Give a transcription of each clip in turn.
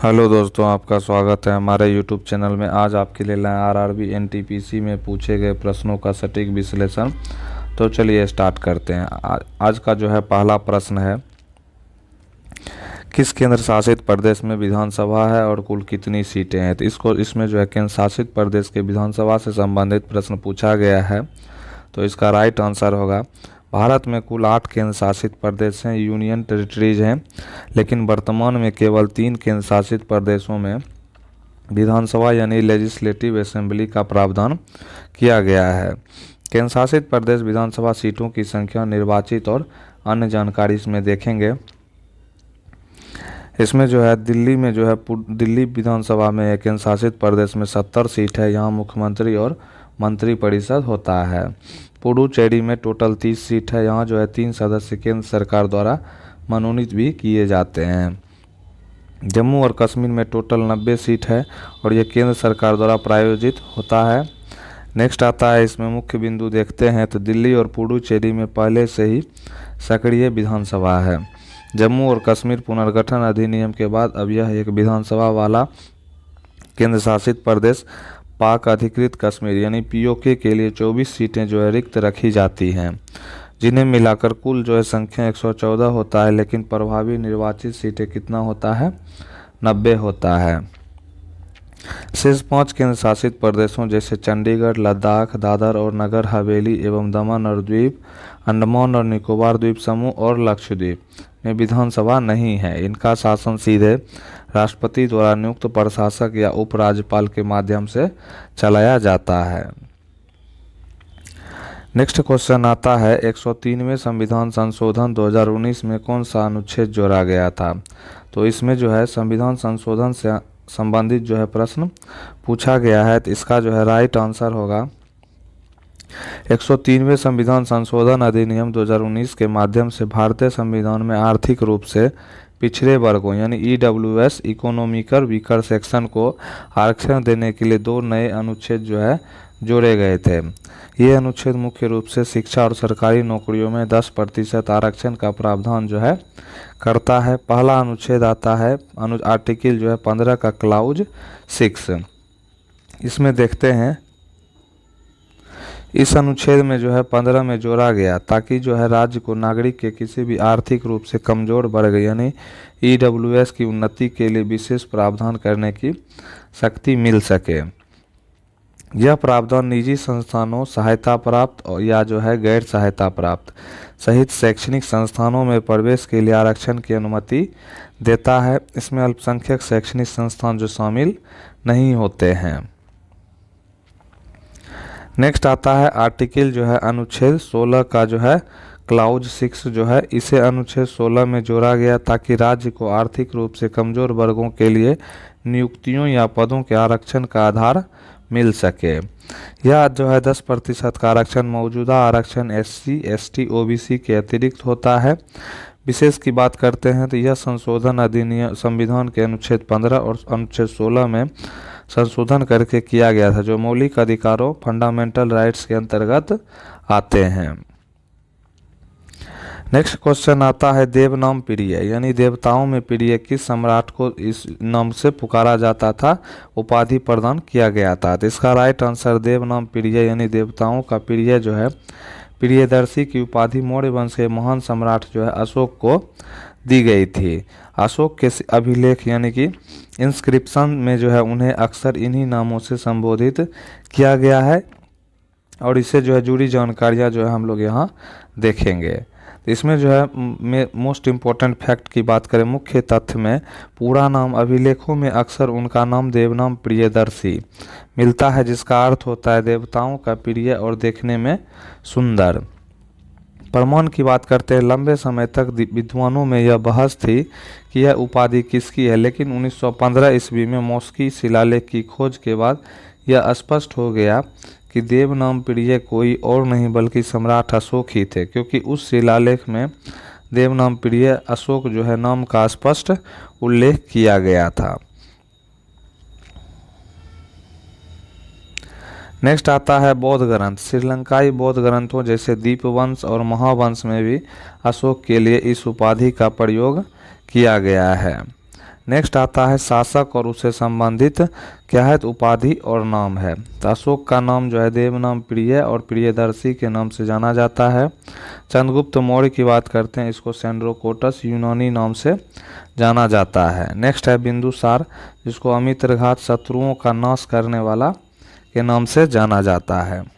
Hello दोस्तों, आपका स्वागत है हमारे यूट्यूब चैनल में। आज आपके लिए लाए आरआरबी एनटीपीसी में पूछे गए प्रश्नों का सटीक विश्लेषण। तो चलिए स्टार्ट करते हैं। आज का जो है पहला प्रश्न है, किस केंद्र शासित प्रदेश में विधानसभा है और कुल कितनी सीटें हैं। तो इसमें जो है केंद्र शासित प्रदेश के विधानसभा से संबंधित प्रश्न पूछा गया है। तो इसका राइट आंसर होगा, भारत में कुल 8 केंद्र शासित प्रदेश हैं, यूनियन टेरिटरीज हैं, लेकिन वर्तमान में केवल 3 केंद्र शासित प्रदेशों में विधानसभा यानी लेजिस्लेटिव असेंबली का प्रावधान किया गया है। केंद्र शासित प्रदेश विधानसभा सीटों की संख्या, निर्वाचित और अन्य जानकारी इसमें देखेंगे। इसमें जो है दिल्ली में जो है दिल्ली विधानसभा में केंद्र शासित प्रदेश में 70 सीट है। यहाँ मुख्यमंत्री और मंत्रिपरिषद होता है। पुडुचेरी में टोटल 30 सीट है। यहाँ जो है 3 सदस्य केंद्र सरकार द्वारा मनोनीत भी किए जाते हैं। जम्मू और कश्मीर में टोटल 90 सीट है और ये केंद्र सरकार द्वारा प्रायोजित होता है। नेक्स्ट आता है, इसमें मुख्य बिंदु देखते हैं तो दिल्ली और पुडुचेरी में पहले से ही सक्रिय विधानसभा है। जम्मू और कश्मीर पुनर्गठन अधिनियम के बाद अब यह एक विधानसभा वाला केंद्र शासित प्रदेश। पाक अधिकृत कश्मीर यानी पीओके के लिए 24 सीटें जो है रिक्त रखी जाती हैं, जिन्हें मिलाकर कुल जो है संख्या 114 होता है, लेकिन प्रभावी निर्वाचित सीटें कितना होता है, 90 होता है। शेष 5 केंद्र शासित प्रदेशों जैसे चंडीगढ़, लद्दाख, दादर और नगर हवेली एवं दमन और दीव, अंडमान और निकोबार द्वीप समूह और लक्षद्वीप में विधानसभा नहीं है। इनका शासन सीधे राष्ट्रपति द्वारा नियुक्त प्रशासक या उपराज्यपाल के माध्यम से चलाया जाता है। नेक्स्ट क्वेश्चन आता है, 103वें संविधान संशोधन 2019 में कौन सा अनुच्छेद जोड़ा गया था। तो इसमें जो है संविधान संशोधन से संबंधित जो है प्रश्न पूछा गया है। तो इसका जो है राइट आंसर होगा, 103वें संविधान संशोधन अधिनियम 2019 के माध्यम से भारतीय संविधान में आर्थिक रूप से पिछड़े वर्गों यानी ईडब्ल्यूएस इकोनॉमिकल वीकर सेक्शन को आरक्षण देने के लिए 2 नए अनुच्छेद जो है जोड़े गए थे। ये अनुच्छेद मुख्य रूप से शिक्षा और सरकारी नौकरियों में 10% आरक्षण का प्रावधान जो है करता है। पहला अनुच्छेद आता है आर्टिकल जो है 15 का क्लाउज 6। इसमें देखते हैं, इस अनुच्छेद में जो है 15 में जोड़ा गया ताकि जो है राज्य को नागरिक के किसी भी आर्थिक रूप से कमजोर वर्ग यानी ईडब्ल्यूएस की उन्नति के लिए विशेष प्रावधान करने की शक्ति मिल सके। यह प्रावधान निजी संस्थानों, सहायता प्राप्त या जो है गैर सहायता प्राप्त सहित शैक्षणिक संस्थानों में प्रवेश के लिए आरक्षण की अनुमति देता है। इसमें अल्पसंख्यक शैक्षणिक संस्थान जो शामिल नहीं होते हैं। नेक्स्ट आता है आर्टिकल जो है अनुच्छेद 16 का जो है क्लाउज 6 जो है, इसे अनुच्छेद 16 में जोड़ा गया ताकि राज्य को आर्थिक रूप से कमजोर वर्गों के लिए नियुक्तियों या पदों के आरक्षण का आधार मिल सके। यह जो है 10% का आरक्षण मौजूदा आरक्षण SC, ST, OBC के अतिरिक्त होता है। विशेष की बात करते हैं तो यह संशोधन अधिनियम संविधान के अनुच्छेद 15 और अनुच्छेद 16 में संशोधन करके किया गया था, जो मौलिक अधिकारों फंडामेंटल राइट्स के अंतर्गत आते हैं। नेक्स्ट क्वेश्चन आता है, देवनाम प्रिय यानी देवताओं में प्रिय किस सम्राट को इस नाम से पुकारा जाता था, उपाधि प्रदान किया गया था। तो इसका राइट आंसर देवनाम प्रिय यानी देवताओं का प्रिय जो है प्रियदर्शी की उपाधि मौर्य वंश के महान सम्राट जो है अशोक को दी गई थी। अशोक के अभिलेख यानी कि इंस्क्रिप्शन में जो है उन्हें अक्सर इन्हीं नामों से संबोधित किया गया है और इससे जो है जुड़ी जानकारियाँ जो है हम लोग यहाँ देखेंगे। तो इसमें जो है मोस्ट इम्पोर्टेंट फैक्ट की बात करें, मुख्य तथ्य में पूरा नाम अभिलेखों में अक्सर उनका नाम देवनाम प्रियदर्शी मिलता है, जिसका अर्थ होता है देवताओं का प्रिय और देखने में सुंदर। प्रमाण की बात करते हैं, लंबे समय तक विद्वानों में यह बहस थी कि यह उपाधि किसकी है, लेकिन 1915 ईस्वी में मॉस्की शिलालेख की खोज के बाद यह स्पष्ट हो गया कि देवनाम प्रिय कोई और नहीं बल्कि सम्राट अशोक ही थे, क्योंकि उस शिलालेख में देवनाम प्रिय अशोक जो है नाम का स्पष्ट उल्लेख किया गया था। नेक्स्ट आता है बौद्ध ग्रंथ। श्रीलंकाई बौद्ध ग्रंथों जैसे दीपवंश और महावंश में भी अशोक के लिए इस उपाधि का प्रयोग किया गया है। नेक्स्ट आता है शासक और उससे संबंधित क्या है, तो उपाधि और नाम है। तो अशोक का नाम जो है देवनाम प्रिय और प्रियदर्शी के नाम से जाना जाता है। चंद्रगुप्त मौर्य की बात करते हैं, इसको सेंड्रोकोटस यूनानी नाम से जाना जाता है। नेक्स्ट है बिंदुसार, जिसको अमित्रघात शत्रुओं का नाश करने वाला के नाम से जाना जाता है।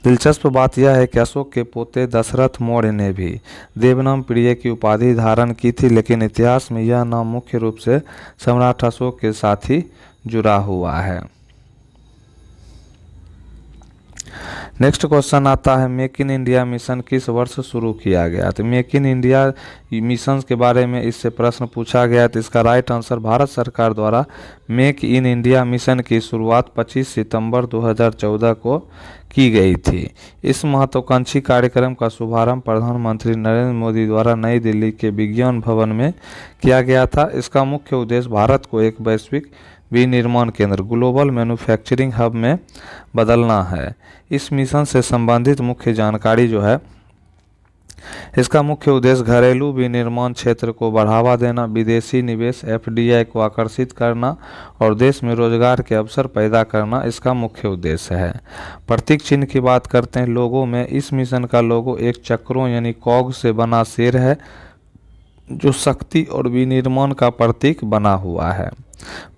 दिलचस्प बात यह है कि अशोक के पोते दशरथ मौर्य ने भी देवनाम प्रिय की उपाधि धारण की थी, लेकिन इतिहास में यह नाम मुख्य रूप से सम्राट अशोक के साथ ही जुड़ा हुआ है। नेक्स्ट क्वेश्चन आता है मेक इन इंडिया मिशन किस वर्ष शुरू किया गया। तो मेक इन इंडिया मिशन के बारे में इससे प्रश्न पूछा गया, तो इसका राइट आंसर भारत सरकार द्वारा मेक इन इंडिया मिशन की शुरुआत 25 सितंबर 2014 को की गई थी। इस महत्वाकांक्षी कार्यक्रम का शुभारंभ प्रधानमंत्री नरेंद्र मोदी द्वारा नई दिल्ली के विज्ञान भवन में किया गया था। इसका मुख्य उद्देश्य भारत को एक वैश्विक विनिर्माण केंद्र ग्लोबल मैन्युफैक्चरिंग हब में बदलना है। इस मिशन से संबंधित मुख्य जानकारी जो है, इसका मुख्य उद्देश्य घरेलू विनिर्माण क्षेत्र को बढ़ावा देना, विदेशी निवेश एफडीआई को आकर्षित करना और देश में रोजगार के अवसर पैदा करना इसका मुख्य उद्देश्य है। प्रतीक चिन्ह की बात करते हैं लोगों में, इस मिशन का लोगो एक चक्रों यानी कॉग से बना शेर है, जो शक्ति और विनिर्माण का प्रतीक बना हुआ है।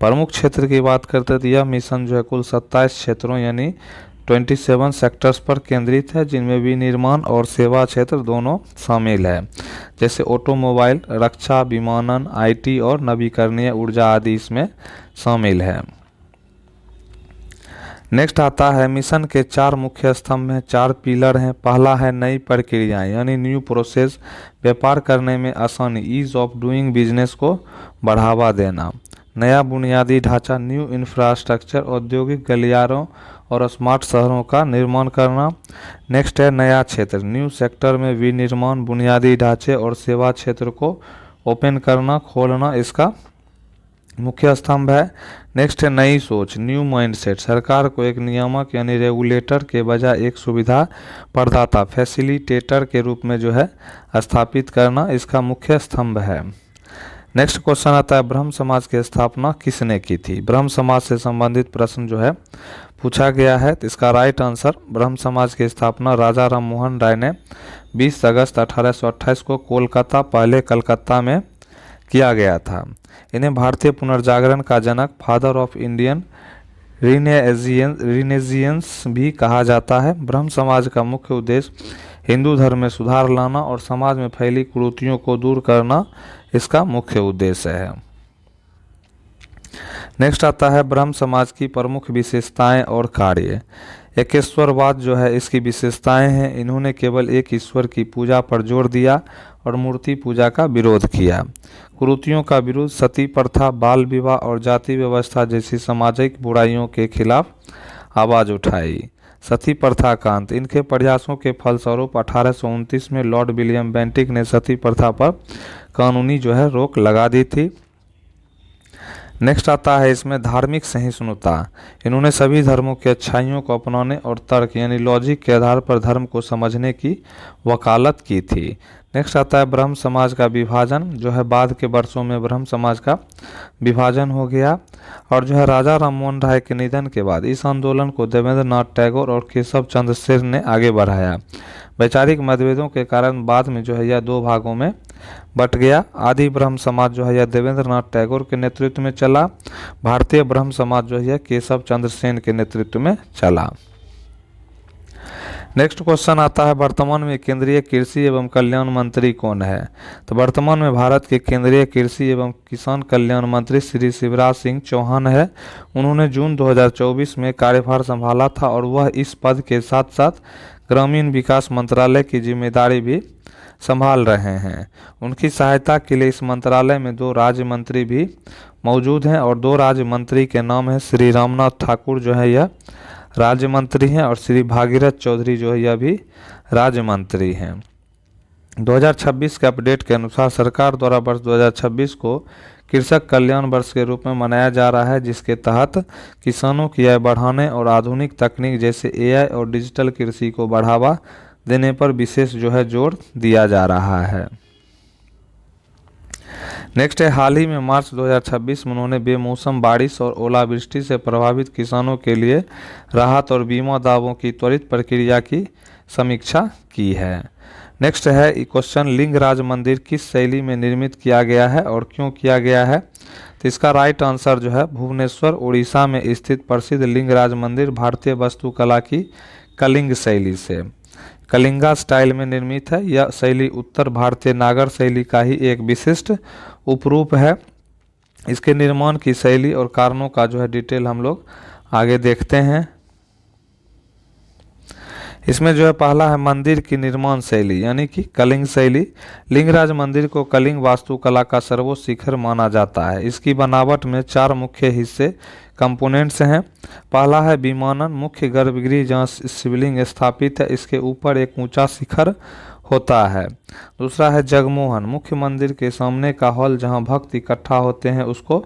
प्रमुख क्षेत्र की बात करते हैं तो यह मिशन जो है कुल 27 क्षेत्रों यानी 27 सेक्टर्स पर केंद्रित है, जिनमें विनिर्माण और सेवा क्षेत्र दोनों शामिल है, जैसे ऑटोमोबाइल, रक्षा, विमानन, आईटी और नवीकरणीय ऊर्जा आदि इसमें शामिल है। नेक्स्ट आता है मिशन के 4 मुख्य स्तंभ हैं, 4 पिलर हैं। पहला है नई प्रक्रियाएं यानी न्यू प्रोसेस, व्यापार करने में आसानी, ईज ऑफ डूइंग बिजनेस को बढ़ावा देना। नया बुनियादी ढांचा, न्यू इंफ्रास्ट्रक्चर, औद्योगिक गलियारों और स्मार्ट शहरों का निर्माण करना। नेक्स्ट है नया क्षेत्र, न्यू सेक्टर में विनिर्माण, बुनियादी ढांचे और सेवा क्षेत्र को ओपन करना, खोलना इसका मुख्य स्तंभ है। नेक्स्ट है नई सोच, न्यू माइंडसेट, सरकार को एक नियामक यानी रेगुलेटर के बजाय एक सुविधा प्रदाता फैसिलिटेटर के रूप में जो है स्थापित करना इसका मुख्य स्तंभ है। नेक्स्ट क्वेश्चन आता है ब्रह्म समाज की स्थापना किसने की थी। ब्रह्म समाज से संबंधित प्रश्न जो है पूछा गया है, तो इसका राइट आंसर ब्रह्म समाज की स्थापना राजा राम मोहन राय ने 20 अगस्त 1828 को कोलकाता, पहले कलकत्ता में किया गया था। इन्हें भारतीय पुनर्जागरण का जनक, फादर ऑफ इंडियन रिनेजियंस भी कहा जाता है। ब्रह्म समाज का मुख्य उद्देश्य हिंदू धर्म में सुधार लाना और समाज में फैली कुरीतियों को दूर करना इसका मुख्य उद्देश्य है। नेक्स्ट आता है ब्रह्म समाज की प्रमुख विशेषताएं और कार्य। एकेश्वरवाद जो है इसकी विशेषताएं हैं, इन्होंने केवल एक ईश्वर की पूजा पर जोर दिया और मूर्ति पूजा का विरोध किया। कुरीतियों का विरोध, सती प्रथा, बाल विवाह और जाति व्यवस्था जैसी सामाजिक बुराइयों के खिलाफ आवाज उठाई। सती प्रथा का अंत, इनके प्रयासों के फलस्वरूप 1829 में लॉर्ड विलियम बेंटिक ने सती प्रथा पर कानूनी जो है रोक लगा दी थी। नेक्स्ट आता है इसमें धार्मिक सहिष्णुता, इन्होंने सभी धर्मों की अच्छाइयों को अपनाने और तर्क यानी लॉजिक के आधार पर धर्म को समझने की वकालत की थी। नेक्स्ट आता है ब्रह्म समाज का विभाजन, जो है बाद के वर्षों में ब्रह्म समाज का विभाजन हो गया और जो है राजा राममोहन राय के निधन के बाद इस आंदोलन को देवेंद्र नाथ टैगोर और केशव चंद्र सेन ने आगे बढ़ाया। वैचारिक मतभेदों के कारण बाद में जो है यह 2 भागों में बट गया। आदि ब्रह्म समाज जो है यह देवेंद्र नाथ टैगोर के नेतृत्व में चला, भारतीय ब्रह्म समाज जो है केशव चंद्र सेन के नेतृत्व में चला। नेक्स्ट क्वेश्चन आता है वर्तमान में केंद्रीय कृषि एवं कल्याण मंत्री कौन है। तो वर्तमान में भारत के केंद्रीय कृषि एवं किसान कल्याण मंत्री श्री शिवराज सिंह चौहान है। उन्होंने जून 2024 में कार्यभार संभाला था और वह इस पद के साथ साथ ग्रामीण विकास मंत्रालय की जिम्मेदारी भी संभाल रहे हैं। उनकी सहायता के लिए इस मंत्रालय में 2 राज्य मंत्री भी मौजूद हैं और 2 राज्य मंत्री के नाम है श्री रामनाथ ठाकुर जो है यह राज्य मंत्री हैं और श्री भागीरथ चौधरी जो है यह भी राज्य मंत्री हैं। 2026 के अपडेट के अनुसार सरकार द्वारा वर्ष 2026 को कृषक कल्याण वर्ष के रूप में मनाया जा रहा है, जिसके तहत किसानों की आय बढ़ाने और आधुनिक तकनीक जैसे एआई और डिजिटल कृषि को बढ़ावा देने पर विशेष जो है जोर दिया जा रहा है। नेक्स्ट है, हाल ही में मार्च 2026 में उन्होंने बेमौसम बारिश और ओलावृष्टि से प्रभावित किसानों के लिए राहत और बीमा दावों की त्वरित प्रक्रिया की समीक्षा की है। नेक्स्ट है क्वेश्चन, लिंगराज मंदिर किस शैली में निर्मित किया गया है और क्यों किया गया है? तो इसका राइट आंसर जो है, भुवनेश्वर उड़ीसा में स्थित प्रसिद्ध लिंगराज मंदिर भारतीय वास्तुकला की कलिंग शैली से, कलिंगा स्टाइल में निर्मित है। यह शैली उत्तर भारतीय नागर शैली का ही एक विशिष्ट उपरूप है। इसके निर्माण की शैली और कारणों का जो है डिटेल हम लोग आगे देखते हैं। इसमें जो है पहला है मंदिर की निर्माण शैली यानी कि कलिंग शैली। लिंगराज मंदिर को कलिंग वास्तुकला का सर्वोच्च शिखर माना जाता है। इसकी बनावट में 4 मुख्य हिस्से कंपोनेंट्स हैं। पहला है विमानन, मुख्य गर्भगृह जहाँ शिवलिंग स्थापित है, इसके ऊपर एक ऊंचा शिखर होता है। दूसरा है जगमोहन, मुख्य मंदिर के सामने का हॉल जहाँ भक्त इकट्ठा होते हैं उसको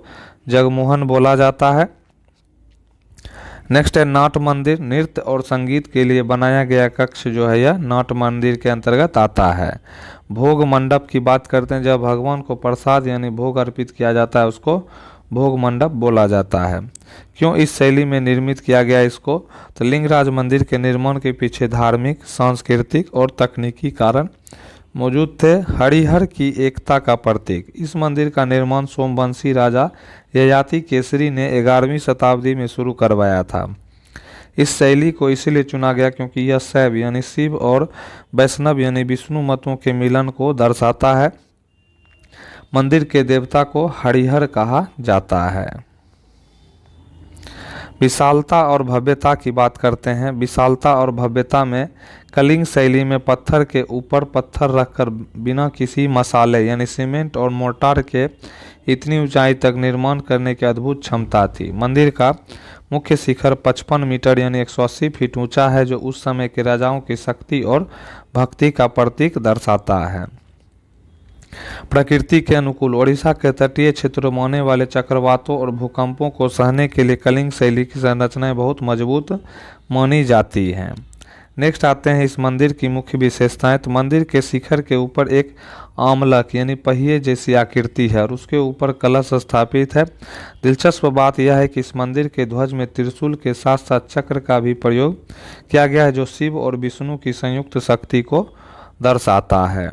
जगमोहन बोला जाता है। नेक्स्ट है नाट मंदिर, नृत्य और संगीत के लिए बनाया गया कक्ष जो है यह नाट मंदिर के अंतर्गत आता है। भोग मंडप की बात करते हैं, जब भगवान को प्रसाद यानी भोग अर्पित किया जाता है उसको भोग मंडप बोला जाता है। क्यों इस शैली में निर्मित किया गया इसको? तो लिंगराज मंदिर के निर्माण के पीछे धार्मिक, सांस्कृतिक और तकनीकी कारण मौजूद थे। हरिहर की एकता का प्रतीक, इस मंदिर का निर्माण सोमवंशी राजा ययाति केसरी ने 11वीं शताब्दी में शुरू करवाया था। इस शैली को इसीलिए चुना गया क्योंकि यह शैव यानी शिव और वैष्णव यानी विष्णु मतों के मिलन को दर्शाता है। मंदिर के देवता को हरिहर कहा जाता है। विशालता और भव्यता की बात करते हैं। विशालता और भव्यता में कलिंग शैली में पत्थर के ऊपर पत्थर रखकर बिना किसी मसाले यानी सीमेंट और मोर्टार के इतनी ऊंचाई तक निर्माण करने की अद्भुत क्षमता थी। मंदिर का मुख्य शिखर 55 मीटर यानी 180 फीट ऊंचा है, जो उस समय के राजाओं की शक्ति और भक्ति का प्रतीक दर्शाता है। प्रकृति के अनुकूल, ओडिशा के तटीय क्षेत्रों में आने वाले चक्रवातों और भूकंपों को सहने के लिए कलिंग शैली की संरचनाएं बहुत मजबूत मानी जाती हैं। नेक्स्ट आते हैं इस मंदिर की मुख्य विशेषताएं। तो मंदिर के शिखर के ऊपर एक आमलक यानी पहिए जैसी आकृति है और उसके ऊपर कलश स्थापित है। दिलचस्प बात यह है कि इस मंदिर के ध्वज में त्रिशूल के साथ साथ चक्र का भी प्रयोग किया गया है, जो शिव और विष्णु की संयुक्त शक्ति को दर्शाता है।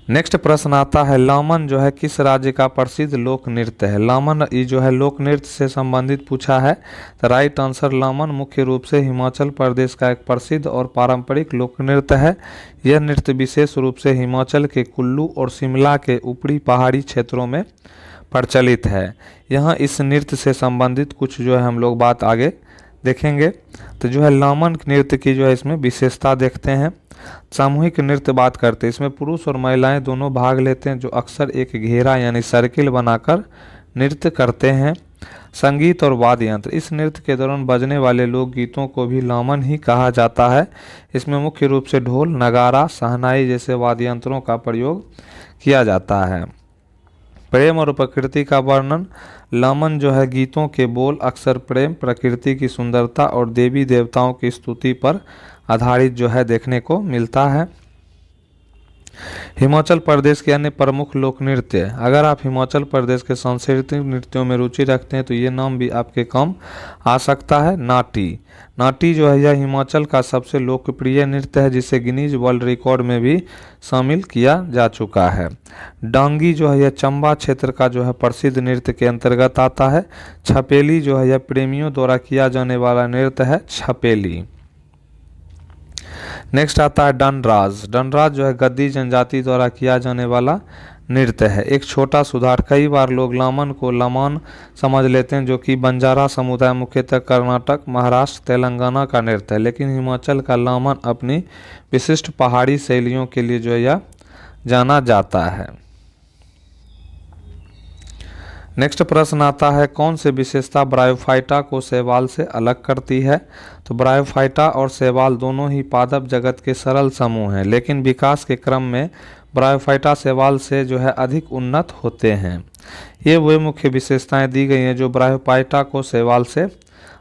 नेक्स्ट प्रश्न आता है, लामन जो है किस राज्य का प्रसिद्ध लोक नृत्य है? लामन ये जो है लोक नृत्य से संबंधित पूछा है। तो राइट आंसर, लामन मुख्य रूप से हिमाचल प्रदेश का एक प्रसिद्ध और पारंपरिक लोक नृत्य है। यह नृत्य विशेष रूप से हिमाचल के कुल्लू और शिमला के ऊपरी पहाड़ी क्षेत्रों में प्रचलित है। यहाँ इस नृत्य से संबंधित कुछ जो है हम लोग बात आगे देखेंगे। तो जो है लामन नृत्य की जो है इसमें विशेषता देखते हैं। सामूहिक नृत्य बात करते हैं, इसमें पुरुष और महिलाएं दोनों भाग लेते हैं, जो अक्सर एक घेरा यानी सर्किल बनाकर नृत्य करते हैं। संगीत और वाद्य यंत्र, इस नृत्य के दौरान बजने वाले लोकगीतों को भी लामन ही कहा जाता है। इसमें मुख्य रूप से ढोल, नगारा, शहनाई जैसे वाद्य यंत्रों का प्रयोग किया जाता है। प्रेम और प्रकृति का वर्णन, लामन जो है गीतों के बोल अक्सर प्रेम, प्रकृति की सुंदरता और देवी देवताओं की स्तुति पर आधारित जो है देखने को मिलता है। हिमाचल प्रदेश के अन्य प्रमुख लोक नृत्य, अगर आप हिमाचल प्रदेश के सांस्कृतिक नृत्यों में रुचि रखते हैं तो ये नाम भी आपके काम आ सकता है। नाटी, नाटी जो है यह हिमाचल का सबसे लोकप्रिय नृत्य है, जिसे गिनीज वर्ल्ड रिकॉर्ड में भी शामिल किया जा चुका है। डांगी जो है यह चंबा क्षेत्र का जो है प्रसिद्ध नृत्य के अंतर्गत आता है। छपेली जो है यह प्रेमियों द्वारा किया जाने वाला नृत्य है, छपेली। नेक्स्ट आता है डनराज। डनराज जो है गद्दी जनजाति द्वारा किया जाने वाला नृत्य है। एक छोटा सुधार, कई बार लोग लामन को लमान समझ लेते हैं, जो कि बंजारा समुदाय मुख्यतः कर्नाटक, महाराष्ट्र, तेलंगाना का नृत्य है, लेकिन हिमाचल का लामन अपनी विशिष्ट पहाड़ी शैलियों के लिए जो है यह जाना जाता है। नेक्स्ट प्रश्न आता है, कौन सी विशेषता ब्रायोफाइटा को शैवाल से अलग करती है? तो ब्रायोफाइटा और शैवाल दोनों ही पादप जगत के सरल समूह हैं, लेकिन विकास के क्रम में ब्रायोफाइटा शैवाल से जो है अधिक उन्नत होते हैं। ये वे मुख्य विशेषताएं दी गई हैं जो ब्रायोफाइटा को शैवाल से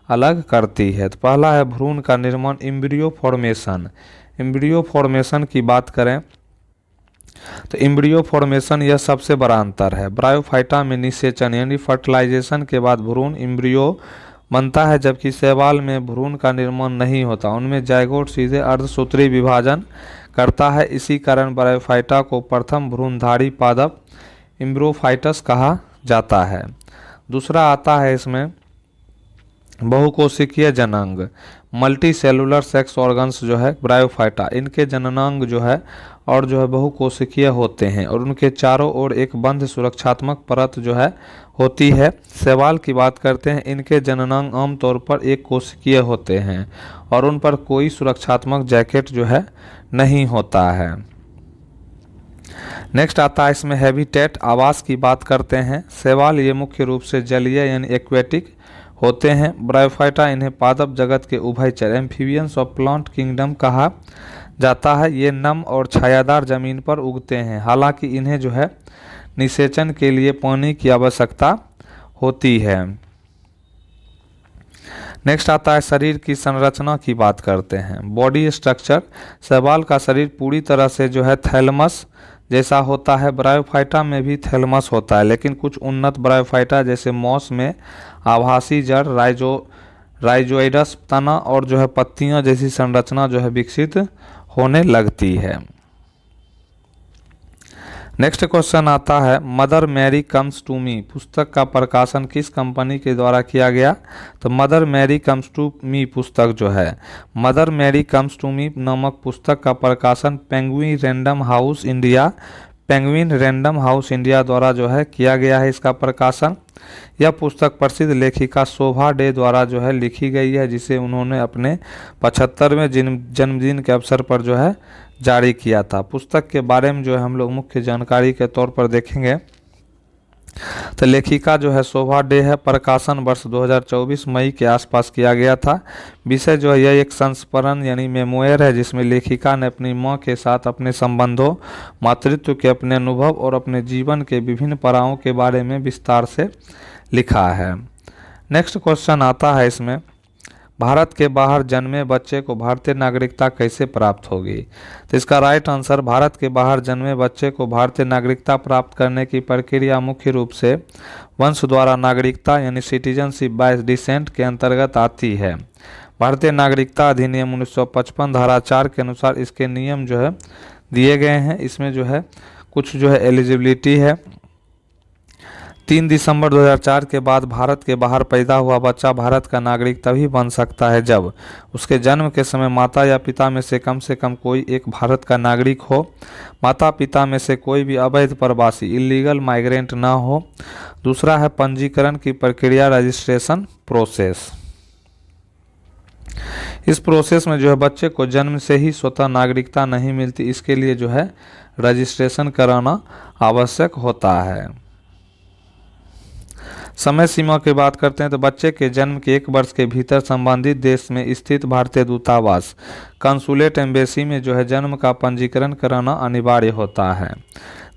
अलग करती है। तो पहला है भ्रूण का निर्माण, एम्ब्रियो फॉर्मेशन। एम्ब्रियो फॉर्मेशन की बात करें तो एम्ब्रियो फॉर्मेशन यह सबसे बड़ा अंतर है। ब्रायोफाइटा में निषेचन यानी फर्टिलाइजेशन के बाद भ्रूण एम्ब्रियो बनता है, जबकि शैवाल में भ्रूण का निर्माण नहीं होता। उनमें जाइगोट सीधे अर्धसूत्री विभाजन करता है। इसी कारण ब्रायोफाइटा को प्रथम भ्रूणधारी पादप एम्ब्रोफाइटस कहा जाता है। दूसरा आता है इसमें बहुकोशिकीय जनांग, मल्टी सेलुलर सेक्स ऑर्गन्स जो है ब्रायोफाइटा, इनके जननांग जो है और जो है बहुकोशिकीय होते हैं और उनके चारों ओर एक बंध सुरक्षात्मक परत जो है होती है। शैवाल की बात करते हैं, इनके जननांग आमतौर पर एक कोशिकीय होते हैं और उन पर कोई सुरक्षात्मक जैकेट जो है नहीं होता है। नेक्स्ट आता है इसमें हैबिटेट, आवास की बात करते हैं। शैवाल ये मुख्य रूप से जलीय यानी एक्वेटिक होते हैं। ब्रायोफाइटा इन्हें पादप जगत के उभयचर एम्फीबियंस ऑफ प्लांट किंगडम कहा जाता है। ये नम और छायादार जमीन पर उगते हैं, हालांकि इन्हें जो है निषेचन के लिए पानी की आवश्यकता होती है। नेक्स्ट आता है शरीर की संरचना की बात करते हैं। बॉडी स्ट्रक्चर, शैवाल का शरीर पूरी तरह से जो है थैलमस जैसा होता है। ब्रायोफाइटा में भी थैलमस होता है, लेकिन कुछ उन्नत ब्रायोफाइटा जैसे मॉस में आभासी जड़, राइजोइडस तना और जो है पत्तियां जैसी संरचना जो है विकसित होने लगती है। नेक्स्ट क्वेश्चन आता है Mother Mary comes to me पुस्तक का प्रकाशन किस कंपनी के द्वारा किया गया? तो Mother Mary comes to me पुस्तक जो है, Mother Mary comes to me नामक पुस्तक का प्रकाशन पेंगुइन रैंडम हाउस इंडिया द्वारा जो है किया गया है। इसका प्रकाशन यह पुस्तक प्रसिद्ध लेखिका शोभा डे द्वारा जो है लिखी गई है, जिसे उन्होंने अपने 75वें जन्मदिन के अवसर पर जो है जारी किया था। पुस्तक के बारे में जो है हम लोग मुख्य जानकारी के तौर पर देखेंगे तो लेखिका जो है शोभा डे है। प्रकाशन वर्ष 2024 मई के आसपास किया गया था। विषय जो है यह एक संस्मरण यानी मेमोयर है, जिसमें लेखिका ने अपनी मां के साथ अपने संबंधों, मातृत्व के अपने अनुभव और अपने जीवन के विभिन्न पड़ावों के बारे में विस्तार से लिखा है। नेक्स्ट क्वेश्चन आता है इसमें भारत के बाहर जन्मे बच्चे को भारतीय नागरिकता कैसे प्राप्त होगी? तो इसका राइट आंसर भारत के बाहर जन्मे बच्चे को भारतीय नागरिकता प्राप्त करने की प्रक्रिया मुख्य रूप से वंश द्वारा नागरिकता यानी सिटीजनशिप बाय डिसेंट के अंतर्गत आती है। भारतीय नागरिकता अधिनियम 1955 धारा 4 के अनुसार इसके नियम जो है दिए गए हैं। इसमें जो है कुछ जो है एलिजिबिलिटी है। 3 दिसंबर 2004 के बाद भारत के बाहर पैदा हुआ बच्चा भारत का नागरिक तभी बन सकता है जब उसके जन्म के समय माता या पिता में से कम कोई एक भारत का नागरिक हो, माता पिता में से कोई भी अवैध प्रवासी इलीगल माइग्रेंट ना हो। दूसरा है पंजीकरण की प्रक्रिया रजिस्ट्रेशन प्रोसेस। इस प्रोसेस में जो है बच्चे को जन्म से ही स्वतः नागरिकता नहीं मिलती, इसके लिए जो है रजिस्ट्रेशन कराना आवश्यक होता है। समय सीमा की बात करते हैं तो बच्चे के जन्म के 1 वर्ष के भीतर संबंधित देश में स्थित भारतीय दूतावास कंसुलेट एम्बेसी में जो है जन्म का पंजीकरण कराना अनिवार्य होता है।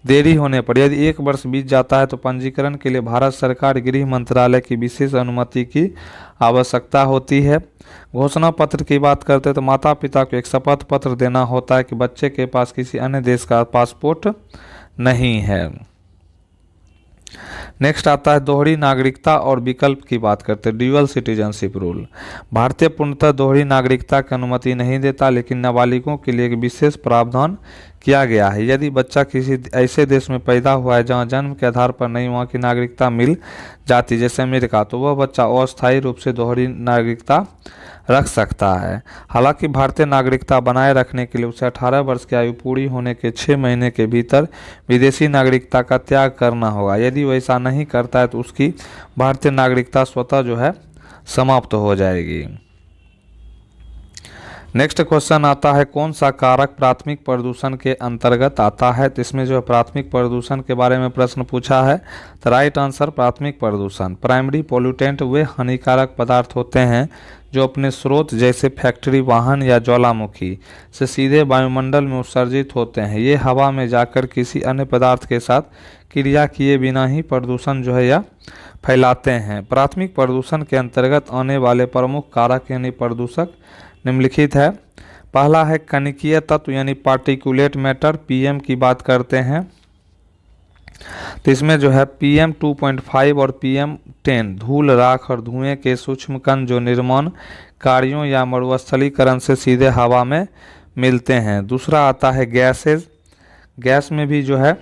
देरी होने पर यदि 1 वर्ष बीत जाता है तो पंजीकरण के लिए भारत सरकार गृह मंत्रालय की विशेष अनुमति की आवश्यकता होती है। घोषणा पत्र की बात करते हैं तो माता पिता को एक शपथ पत्र देना होता है कि बच्चे के पास किसी अन्य देश का पासपोर्ट नहीं है। नेक्स्ट आता है दोहरी नागरिकता और विकल्प की बात करते हैं ड्यूअल सिटीजनशिप रूल। भारतीय पूर्णतः दोहरी नागरिकता की अनुमति नहीं देता, लेकिन नाबालिगों के लिए एक विशेष प्रावधान किया गया है। यदि बच्चा किसी ऐसे देश में पैदा हुआ है जहां जन्म के आधार पर नहीं वहां की नागरिकता मिल जाती जैसे अमेरिका, तो वह बच्चा अस्थायी रूप से दोहरी नागरिकता रख सकता है। हालांकि भारतीय नागरिकता बनाए रखने के लिए उसे 18 वर्ष की आयु पूरी होने के 6 महीने के भीतर विदेशी नागरिकता का त्याग करना होगा। यदि वह ऐसा नहीं करता है तो उसकी भारतीय नागरिकता स्वतः जो है समाप्त हो जाएगी। नेक्स्ट क्वेश्चन आता है कौन सा कारक प्राथमिक प्रदूषण के अंतर्गत आता है? तो इसमें जो है प्राथमिक प्रदूषण के बारे में प्रश्न पूछा है। तो राइट आंसर प्राथमिक प्रदूषण, प्राइमरी पोल्यूटेंट वे हानिकारक पदार्थ होते हैं जो अपने स्रोत जैसे फैक्ट्री, वाहन या ज्वालामुखी से सीधे वायुमंडल में उत्सर्जित होते हैं। ये हवा में जाकर किसी अन्य पदार्थ के साथ क्रिया किए बिना ही प्रदूषण जो है या फैलाते हैं। प्राथमिक प्रदूषण के अंतर्गत आने वाले प्रमुख कारक यानी प्रदूषक निम्नलिखित है। पहला है कणिकीय तत्व यानी पार्टिकुलेट मैटर, पीएम की बात करते हैं तो इसमें जो है PM 2.5 और PM 10 धूल, राख और धुएं के सूक्ष्म कण जो निर्माण कार्यों या मरुस्थलीकरण से सीधे हवा में मिलते हैं। दूसरा आता है गैसेज, गैस में भी जो है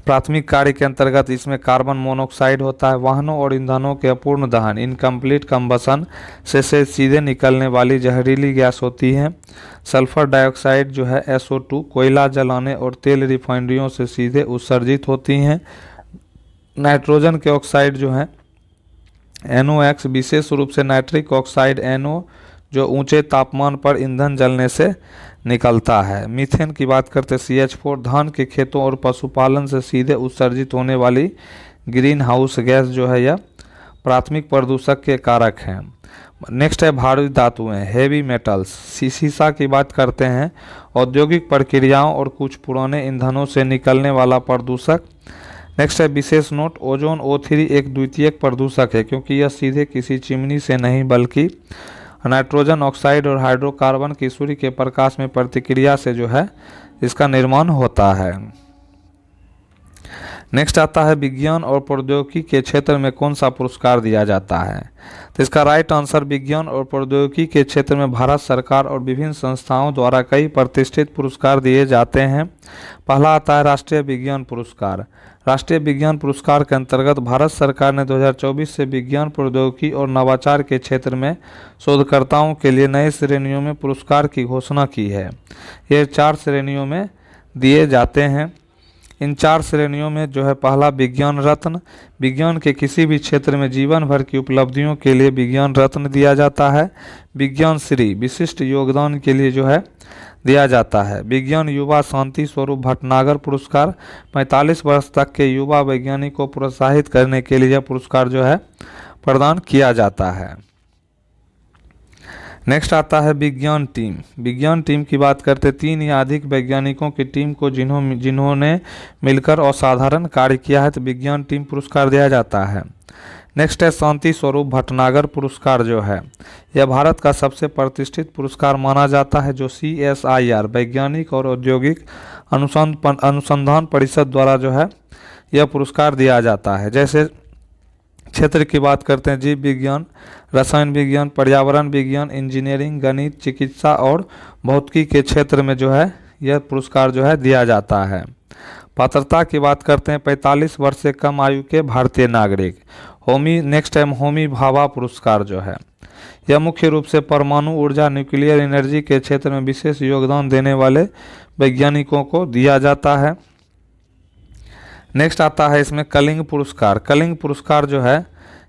प्राथमिक कार्य के अंतर्गत इसमें कार्बन मोनोऑक्साइड होता है। वाहनों और ईंधनों के अपूर्ण दहन इनकम्प्लीट कंबसन से सीधे निकलने वाली जहरीली गैस होती है। सल्फर डाइऑक्साइड जो है SO2 कोयला जलाने और तेल रिफाइनरियों से सीधे उत्सर्जित होती हैं। नाइट्रोजन के ऑक्साइड जो है NOx विशेष रूप से नाइट्रिक ऑक्साइड NO जो ऊंचे तापमान पर ईंधन जलने से निकलता है। मीथेन की बात करते CH4 धान के खेतों और पशुपालन से सीधे उत्सर्जित होने वाली ग्रीन हाउस गैस जो है यह प्राथमिक प्रदूषक के कारक हैं। नेक्स्ट है भारी धातुएं, हेवी मेटल्स। सीसा की बात करते हैं, औद्योगिक प्रक्रियाओं और कुछ पुराने ईंधनों से निकलने वाला प्रदूषक। नेक्स्ट है विशेष नोट, ओजोन O3 एक द्वितीयक प्रदूषक है क्योंकि यह सीधे किसी चिमनी से नहीं बल्कि नाइट्रोजन ऑक्साइड और हाइड्रोकार्बन की सूर्य के प्रकाश में प्रतिक्रिया से जो है इसका निर्माण होता है। नेक्स्ट आता है विज्ञान और प्रौद्योगिकी के क्षेत्र में कौन सा पुरस्कार दिया जाता है, तो इसका राइट आंसर विज्ञान और प्रौद्योगिकी के क्षेत्र में भारत सरकार और विभिन्न संस्थाओं द्वारा कई प्रतिष्ठित पुरस्कार दिए जाते हैं। पहला आता है राष्ट्रीय विज्ञान पुरस्कार। राष्ट्रीय विज्ञान पुरस्कार के अंतर्गत भारत सरकार ने 2024 से विज्ञान प्रौद्योगिकी और नवाचार के क्षेत्र में शोधकर्ताओं के लिए नए श्रेणियों में पुरस्कार की घोषणा की है। ये 4 श्रेणियों में दिए जाते हैं। इन 4 श्रेणियों में जो है पहला विज्ञान रत्न, विज्ञान के किसी भी क्षेत्र में जीवन भर की उपलब्धियों के लिए विज्ञान रत्न दिया जाता है। विज्ञान श्री विशिष्ट योगदान के लिए जो है दिया जाता है। विज्ञान युवा शांति स्वरूप भटनागर पुरस्कार 45 वर्ष तक के युवा वैज्ञानिक को प्रोत्साहित करने के लिए यह पुरस्कार जो है प्रदान किया जाता है। नेक्स्ट आता है विज्ञान टीम। विज्ञान टीम की बात करते 3 या अधिक वैज्ञानिकों की टीम को जिन्होंने मिलकर असाधारण कार्य किया है तो विज्ञान टीम पुरस्कार दिया जाता है। नेक्स्ट है शांति स्वरूप भटनागर पुरस्कार जो है यह भारत का सबसे प्रतिष्ठित पुरस्कार माना जाता है जो CSIR वैज्ञानिक और औद्योगिक अनुसंधान परिषद द्वारा जो है यह पुरस्कार दिया जाता है। जैसे क्षेत्र की बात करते हैं जीव विज्ञान, रसायन विज्ञान, पर्यावरण विज्ञान, इंजीनियरिंग, गणित, चिकित्सा और भौतिकी के क्षेत्र में जो है यह पुरस्कार जो है दिया जाता है। पात्रता की बात करते हैं 45 वर्ष से कम आयु के भारतीय नागरिक। नेक्स्ट है होमी भाभा पुरस्कार जो है यह मुख्य रूप से परमाणु ऊर्जा न्यूक्लियर एनर्जी के क्षेत्र में विशेष योगदान देने वाले वैज्ञानिकों को दिया जाता है। नेक्स्ट आता है इसमें कलिंग पुरस्कार। कलिंग पुरस्कार जो है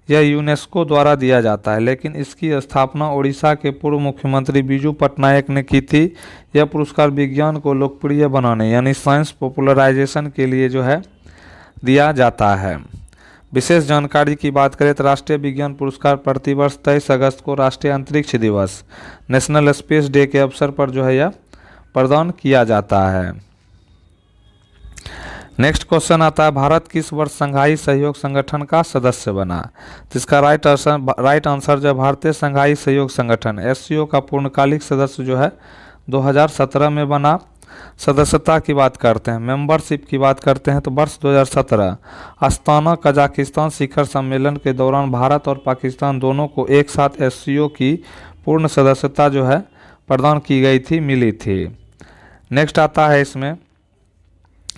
यह यूनेस्को द्वारा दिया जाता है लेकिन इसकी स्थापना उड़ीसा के पूर्व मुख्यमंत्री बिजू पटनायक ने की थी। यह पुरस्कार विज्ञान को लोकप्रिय बनाने यानी साइंस पॉपुलराइजेशन के लिए जो है दिया जाता है। विशेष जानकारी की बात करें तो राष्ट्रीय विज्ञान पुरस्कार प्रतिवर्ष 23 अगस्त को राष्ट्रीय अंतरिक्ष दिवस नेशनल स्पेस डे के अवसर पर जो है यह प्रदान किया जाता है। नेक्स्ट क्वेश्चन आता है भारत किस वर्ष संघाई सहयोग संगठन का सदस्य बना, तो इसका राइट आंसर जो भारतीय संघाई सहयोग संगठन SCO का पूर्णकालिक सदस्य जो है 2017 में बना। सदस्यता की बात करते हैं, मेंबरशिप की बात करते हैं तो वर्ष 2017 अस्ताना कजाकिस्तान शिखर सम्मेलन के दौरान भारत और पाकिस्तान दोनों को एक साथ SCO की पूर्ण सदस्यता जो है प्रदान की गई थी, मिली थी। नेक्स्ट आता है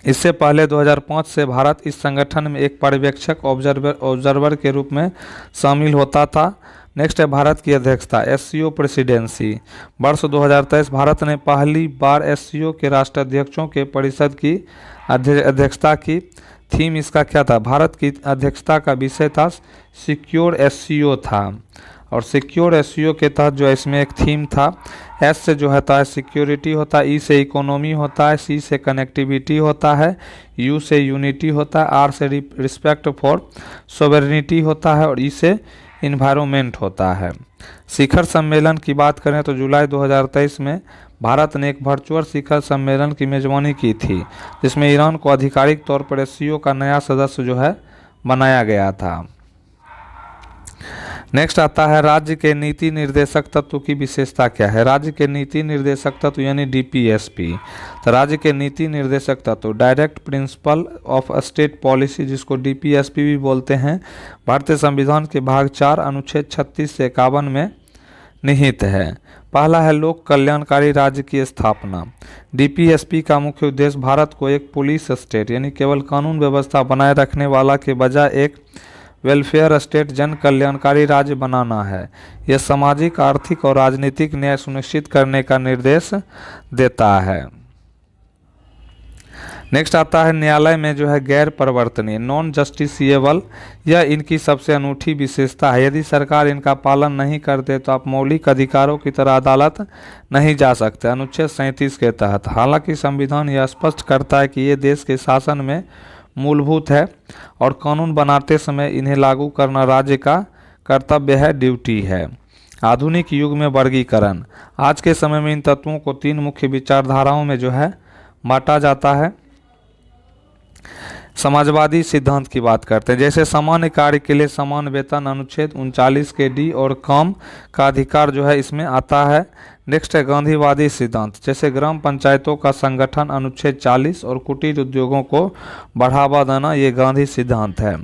इससे पहले 2005 से भारत इस संगठन में एक पर्यवेक्षक ऑब्जर्वर के रूप में शामिल होता था। नेक्स्ट है भारत की अध्यक्षता SCO प्रेसिडेंसी। वर्ष 2023 भारत ने पहली बार SCO के राष्ट्राध्यक्षों के परिषद की अध्यक्षता की। थीम इसका क्या था, भारत की अध्यक्षता का विषय था सिक्योर SCO था और सिक्योर SCO के तहत जो इसमें एक थीम था। S से जो होता है सिक्योरिटी होता है, E से इकोनॉमी होता है, C से कनेक्टिविटी होता है, U से यूनिटी होता है, R से रिस्पेक्ट फॉर सोवेरेनिटी होता है और E से इन्वायरमेंट होता है। शिखर सम्मेलन की बात करें तो जुलाई 2023 में भारत ने एक वर्चुअल शिखर सम्मेलन की मेजबानी की थी जिसमें ईरान को आधिकारिक तौर पर SCO का नया सदस्य जो है बनाया गया था। नेक्स्ट आता है राज्य के नीति निर्देशक तत्व की विशेषता क्या है। राज्य के नीति निर्देशक तत्व यानी डीपीएसपी। तो राज्य के नीति निर्देशक तत्व direct principle of state policy, जिसको डीपीएसपी भी बोलते हैं, भारतीय संविधान के भाग 4 अनुच्छेद 36 से 51 में निहित है। पहला है लोक कल्याणकारी राज्य की स्थापना। डीपीएसपी का मुख्य उद्देश्य भारत को एक पुलिस स्टेट यानी केवल कानून व्यवस्था बनाए रखने वाला के बजाय एक वेलफेयर स्टेट जन कल्याणकारी राज्य बनाना है। यह सामाजिक, आर्थिक और राजनीतिक न्याय सुनिश्चित करने का निर्देश देता है। नेक्स्ट आता है न्यायालय में जो है गैर परिवर्तनीय, नॉन जस्टिसिएबल। यह इनकी सबसे अनूठी विशेषता है। यदि सरकार इनका पालन नहीं करते तो आप मौलिक अधिकारों की तरह अदालत नहीं जा सकते, अनुच्छेद 37 के तहत। हालांकि संविधान यह स्पष्ट करता है कि ये देश के शासन में मूलभूत है और कानून बनाते समय इन्हें लागू करना राज्य का कर्तव्य है, ड्यूटी है। आधुनिक युग में वर्गीकरण। आज के समय में इन तत्वों को 3 मुख्य विचारधाराओं में जो है बांटा जाता है। समाजवादी सिद्धांत की बात करते हैं, जैसे सामान्य कार्य के लिए समान वेतन, अनुच्छेद 39 के डी, और काम का अधिकार जो है इसमें आता है। नेक्स्ट है गांधीवादी सिद्धांत, जैसे ग्राम पंचायतों का संगठन, अनुच्छेद 40, और कुटीर उद्योगों को बढ़ावा देना, ये गांधी सिद्धांत है।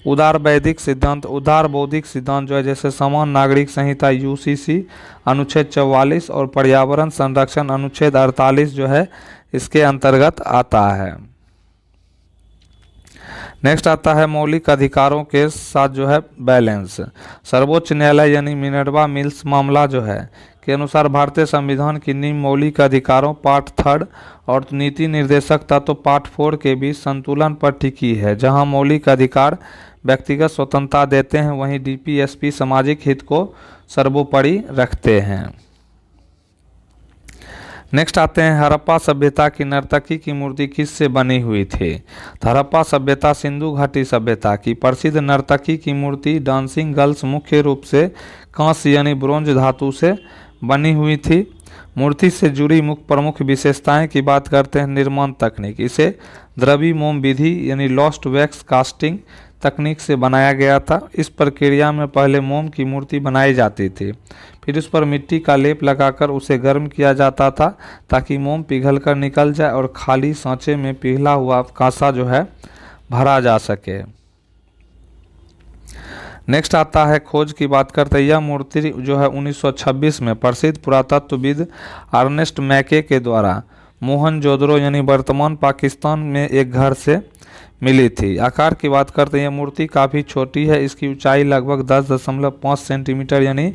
उदार वैदिक सिद्धांत, उदार बौद्धिक सिद्धांत जो है जैसे समान नागरिक संहिता यूसीसी, अनुच्छेद 44, और पर्यावरण संरक्षण, अनुच्छेद 48 जो है इसके अंतर्गत आता है। नेक्स्ट आता है मौलिक अधिकारों के साथ जो है बैलेंस। सर्वोच्च न्यायालय यानी मिनर्वा मिल्स मामला जो है के अनुसार भारतीय संविधान की निम्न मौलिक अधिकारों पार्ट 3 और नीति निर्देशक तत्व पार्ट 4 के बीच संतुलन पर टिकी है। जहां मौलिक अधिकार व्यक्तिगत स्वतंत्रता देते हैं, वहीं डीपीएसपी सामाजिक हित को सर्वोपरि रखते हैं। नेक्स्ट आते हैं हड़प्पा सभ्यता की नर्तकी की मूर्ति किससे बनी हुई थी। हड़प्पा सभ्यता सिंधु घाटी सभ्यता की प्रसिद्ध नर्तकी की मूर्ति डांसिंग गर्ल्स मुख्य रूप से कांस्य यानी ब्रोंज धातु से बनी हुई थी। मूर्ति से जुड़ी प्रमुख विशेषताएं की बात करते हैं। निर्माण तकनीक, इसे द्रवी मोम विधि यानी लॉस्ट वैक्स कास्टिंग तकनीक से बनाया गया था। इस प्रक्रिया में पहले मोम की मूर्ति बनाई जाती थी, फिर उस पर मिट्टी का लेप लगाकर उसे गर्म किया जाता था ताकि मोम पिघलकर निकल जाए और खाली सांचे में पिघला हुआ कांसा जो है भरा जा सके। नेक्स्ट आता है खोज की बात करते हैं। यह मूर्ति जो है 1926 में प्रसिद्ध पुरातत्वविद अर्नेस्ट मैके के द्वारा मोहनजोदड़ो यानी वर्तमान पाकिस्तान में एक घर से मिली थी। आकार की बात करते हैं, यह मूर्ति काफ़ी छोटी है। इसकी ऊंचाई लगभग 10.5 सेंटीमीटर यानी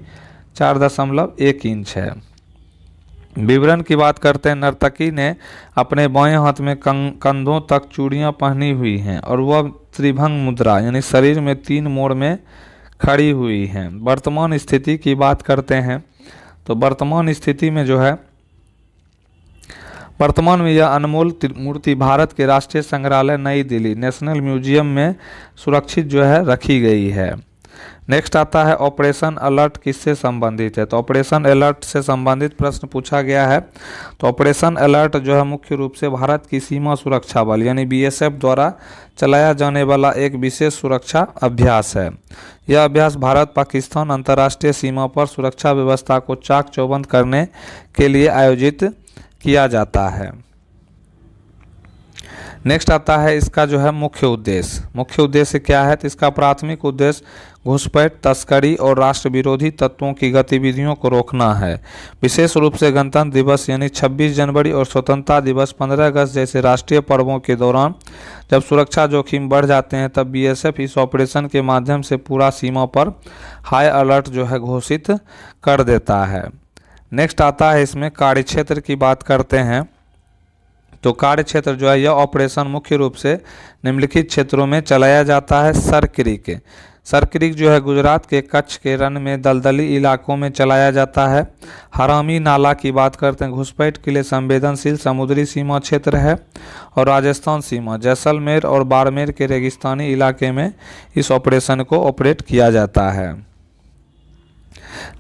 4.1 इंच है। विवरण की बात करते हैं, नर्तकी ने अपने बाएं हाथ में कंधों तक चूड़ियां पहनी हुई हैं और वह त्रिभंग मुद्रा यानी शरीर में 3 मोड़ में खड़ी हुई हैं। वर्तमान स्थिति की बात करते हैं तो वर्तमान स्थिति में जो है वर्तमान में यह अनमोल मूर्ति भारत के राष्ट्रीय संग्रहालय नई दिल्ली नेशनल म्यूजियम में सुरक्षित जो है रखी गई है। नेक्स्ट आता है ऑपरेशन अलर्ट किससे संबंधित है। तो ऑपरेशन अलर्ट से संबंधित प्रश्न पूछा गया है। तो ऑपरेशन अलर्ट जो है मुख्य रूप से भारत की सीमा सुरक्षा बल यानी बीएसएफ द्वारा चलाया जाने वाला एक विशेष सुरक्षा अभ्यास है। यह अभ्यास भारत पाकिस्तान अंतर्राष्ट्रीय सीमा पर सुरक्षा व्यवस्था को चाक चौबंद करने के लिए आयोजित किया जाता है। नेक्स्ट आता है इसका जो है मुख्य उद्देश्य। मुख्य उद्देश्य क्या है, तो इसका प्राथमिक उद्देश्य घुसपैठ, तस्करी और राष्ट्र विरोधी तत्वों की गतिविधियों को रोकना है। विशेष रूप से गणतंत्र दिवस यानी 26 जनवरी और स्वतंत्रता दिवस 15 अगस्त जैसे राष्ट्रीय पर्वों के दौरान जब सुरक्षा जोखिम बढ़ जाते हैं तब बीएसएफ इस ऑपरेशन के माध्यम से पूरा सीमा पर हाई अलर्ट जो है घोषित कर देता है। नेक्स्ट आता है इसमें कार्यक्षेत्र की बात करते हैं। तो कार्य क्षेत्र जो है यह ऑपरेशन मुख्य रूप से निम्नलिखित क्षेत्रों में चलाया जाता है। सरक्रीक जो है गुजरात के कच्छ के रण में दलदली इलाकों में चलाया जाता है। हरामी नाला की बात करते हैं, घुसपैठ के लिए संवेदनशील समुद्री सीमा क्षेत्र है। और राजस्थान सीमा जैसलमेर और बाड़मेर के रेगिस्तानी इलाके में इस ऑपरेशन को ऑपरेट किया जाता है।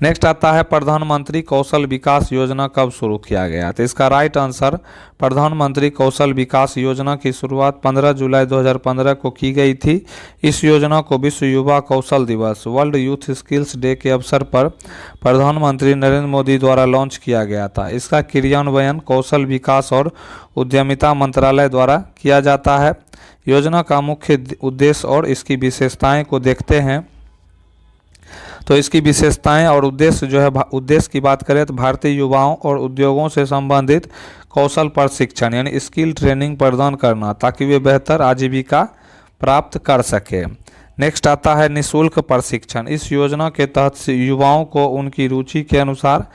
नेक्स्ट आता है प्रधानमंत्री कौशल विकास योजना कब शुरू किया गया। तो इसका राइट आंसर प्रधानमंत्री कौशल विकास योजना की शुरुआत 15 जुलाई 2015 को की गई थी। इस योजना को विश्व युवा कौशल दिवस वर्ल्ड यूथ स्किल्स डे के अवसर पर प्रधानमंत्री नरेंद्र मोदी द्वारा लॉन्च किया गया था। इसका क्रियान्वयन कौशल विकास और उद्यमिता मंत्रालय द्वारा किया जाता है। योजना का मुख्य उद्देश्य और इसकी विशेषताएं को देखते हैं। तो इसकी विशेषताएं और उद्देश्य जो है, उद्देश्य की बात करें तो भारतीय युवाओं और उद्योगों से संबंधित कौशल प्रशिक्षण यानी स्किल ट्रेनिंग प्रदान करना ताकि वे बेहतर आजीविका प्राप्त कर सके। नेक्स्ट आता है निःशुल्क प्रशिक्षण। इस योजना के तहत युवाओं को उनकी रुचि के अनुसार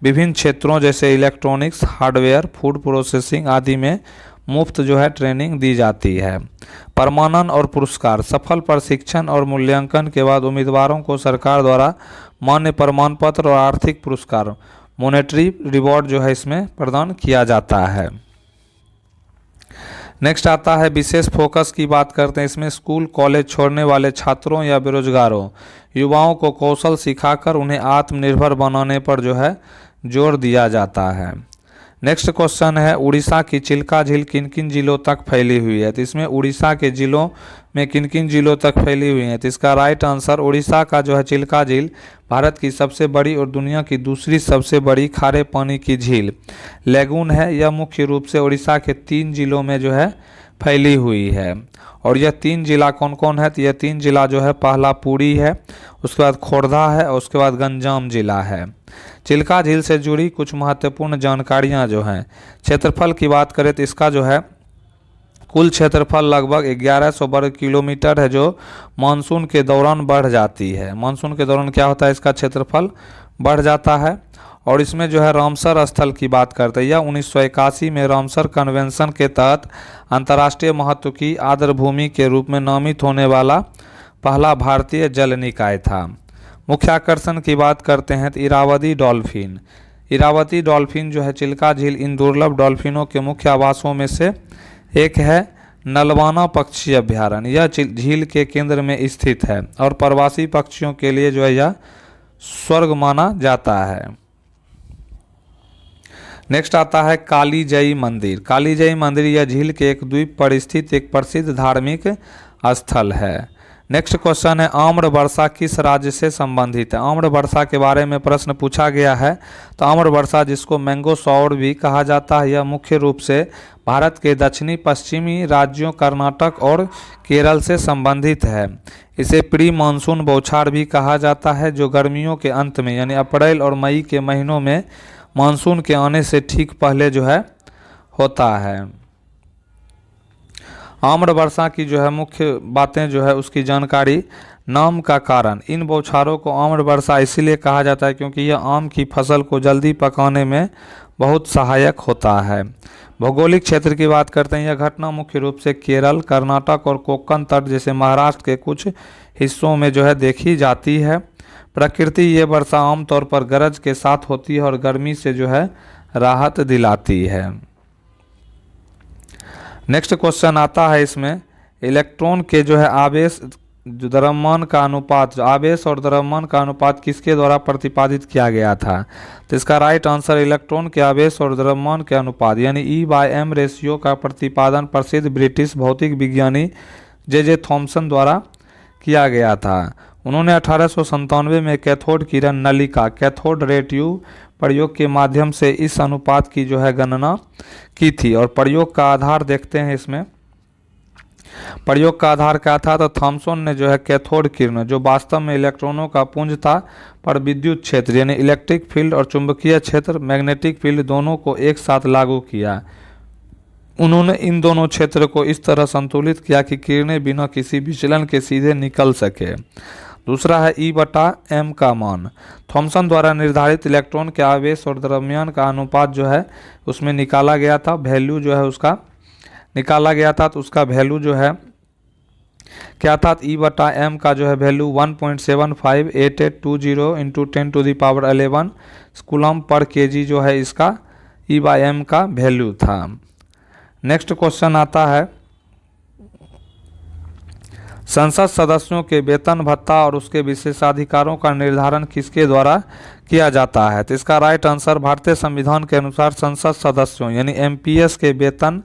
विभिन्न क्षेत्रों जैसे इलेक्ट्रॉनिक्स, हार्डवेयर, फूड प्रोसेसिंग आदि में मुफ्त जो है ट्रेनिंग दी जाती है। प्रमाणन और पुरस्कार। सफल प्रशिक्षण और मूल्यांकन के बाद उम्मीदवारों को सरकार द्वारा मान्य प्रमाण पत्र और आर्थिक पुरस्कार मॉनेटरी रिवॉर्ड जो है इसमें प्रदान किया जाता है। नेक्स्ट आता है विशेष फोकस की बात करते हैं। इसमें स्कूल कॉलेज छोड़ने वाले छात्रों या बेरोजगारों युवाओं को कौशल सिखाकर उन्हें आत्मनिर्भर बनाने पर जो है जोर दिया जाता है। नेक्स्ट क्वेश्चन है उड़ीसा की चिल्का झील किन किन जिलों तक फैली हुई है। तो इसमें उड़ीसा के जिलों में किन किन जिलों तक फैली हुई है। तो इसका राइट आंसर उड़ीसा का जो है चिल्का झील भारत की सबसे बड़ी और दुनिया की दूसरी सबसे बड़ी खारे पानी की झील लेगून है। यह मुख्य रूप से उड़ीसा के 3 जिलों में जो है फैली हुई है। और यह 3 जिला कौन कौन है। तो यह 3 जिला जो है पहला पुरी है, उसके बाद खोर्धा है और उसके बाद गंजाम जिला है। चिल्का झील से जुड़ी कुछ महत्वपूर्ण जानकारियां जो हैं। क्षेत्रफल की बात करें तो इसका जो है कुल क्षेत्रफल लगभग 1100 वर्ग किलोमीटर है, जो मानसून के दौरान बढ़ जाती है। मानसून के दौरान क्या होता है, इसका क्षेत्रफल बढ़ जाता है। और इसमें जो है रामसर स्थल की बात करते हैं। यह 1981 में रामसर कन्वेंशन के तहत अंतर्राष्ट्रीय महत्व की आर्द्रभूमि के रूप में नामित होने वाला पहला भारतीय जल निकाय था। मुख्य आकर्षण की बात करते हैं तो इरावदी डॉल्फिन। इरावती डॉल्फिन जो है चिल्का झील इन दुर्लभ डॉल्फिनों के मुख्य आवासों में से एक है। नलवाना पक्षी अभ्यारण्य यह झील के केंद्र में स्थित है और प्रवासी पक्षियों के लिए जो है यह स्वर्ग माना जाता है। नेक्स्ट आता है कालीजई मंदिर। कालीजई मंदिर यह झील के एक द्वीप पर स्थित एक प्रसिद्ध धार्मिक स्थल है। नेक्स्ट क्वेश्चन है आम्र वर्षा किस राज्य से संबंधित है। आम्र वर्षा के बारे में प्रश्न पूछा गया है। तो आम्र वर्षा जिसको मैंगो शॉवर भी कहा जाता है, यह मुख्य रूप से भारत के दक्षिणी पश्चिमी राज्यों कर्नाटक और केरल से संबंधित है। इसे प्री मानसून बौछार भी कहा जाता है, जो गर्मियों के अंत में यानी अप्रैल और मई के महीनों में मानसून के आने से ठीक पहले जो है होता है। आम्र वर्षा की जो है मुख्य बातें जो है उसकी जानकारी। नाम का कारण। इन बौछारों को आम्र वर्षा इसीलिए कहा जाता है क्योंकि यह आम की फसल को जल्दी पकाने में बहुत सहायक होता है। भौगोलिक क्षेत्र की बात करते हैं। यह घटना मुख्य रूप से केरल, कर्नाटक और कोंकण तट जैसे महाराष्ट्र के कुछ हिस्सों में जो है देखी जाती है। प्रकृति ये वर्षा आमतौर पर गरज के साथ होती है और गर्मी से जो है राहत दिलाती है। नेक्स्ट क्वेश्चन आता है इसमें इलेक्ट्रॉन के जो है आवेश द्रव्यमान का अनुपात, आवेश और द्रव्यमान का अनुपात किसके द्वारा प्रतिपादित किया गया था। तो इसका राइट आंसर इलेक्ट्रॉन के आवेश और द्रव्यमान के अनुपात यानी E/m रेशियो का प्रतिपादन प्रसिद्ध ब्रिटिश भौतिक विज्ञानी जे थॉमसन द्वारा किया गया था। उन्होंने 1897 में कैथोड किरण नलिका कैथोड रे ट्यूब प्रयोग के माध्यम से इस अनुपात की जो है गणना की थी। और प्रयोग का आधार देखते हैं इसमें। प्रयोग का आधार क्या था, तो थॉमसन ने जो है कैथोड किरण जो वास्तव में इलेक्ट्रॉनों का पुंज था पर विद्युत क्षेत्र यानी इलेक्ट्रिक फील्ड और चुंबकीय क्षेत्र मैग्नेटिक फील्ड दोनों को एक साथ लागू किया। उन्होंने इन दोनों क्षेत्र को इस तरह संतुलित किया कि किरणें बिना किसी विचलन के सीधे निकल सके। दूसरा है E/m का मान। थॉमसन द्वारा निर्धारित इलेक्ट्रॉन के आवेश और द्रव्यमान का अनुपात जो है उसमें निकाला गया था। वैल्यू जो है उसका निकाला गया था, तो उसका वैल्यू जो है क्या था, E/m का जो है वैल्यू 1.758820 × 10⁻11 कूलम पर kg जो है इसका E/m का वैल्यू था। नेक्स्ट क्वेश्चन आता है संसद सदस्यों के वेतन भत्ता और उसके विशेषाधिकारों का निर्धारण किसके द्वारा किया जाता है? तो इसका राइट आंसर भारतीय संविधान के अनुसार संसद सदस्यों यानी एमपीएस के वेतन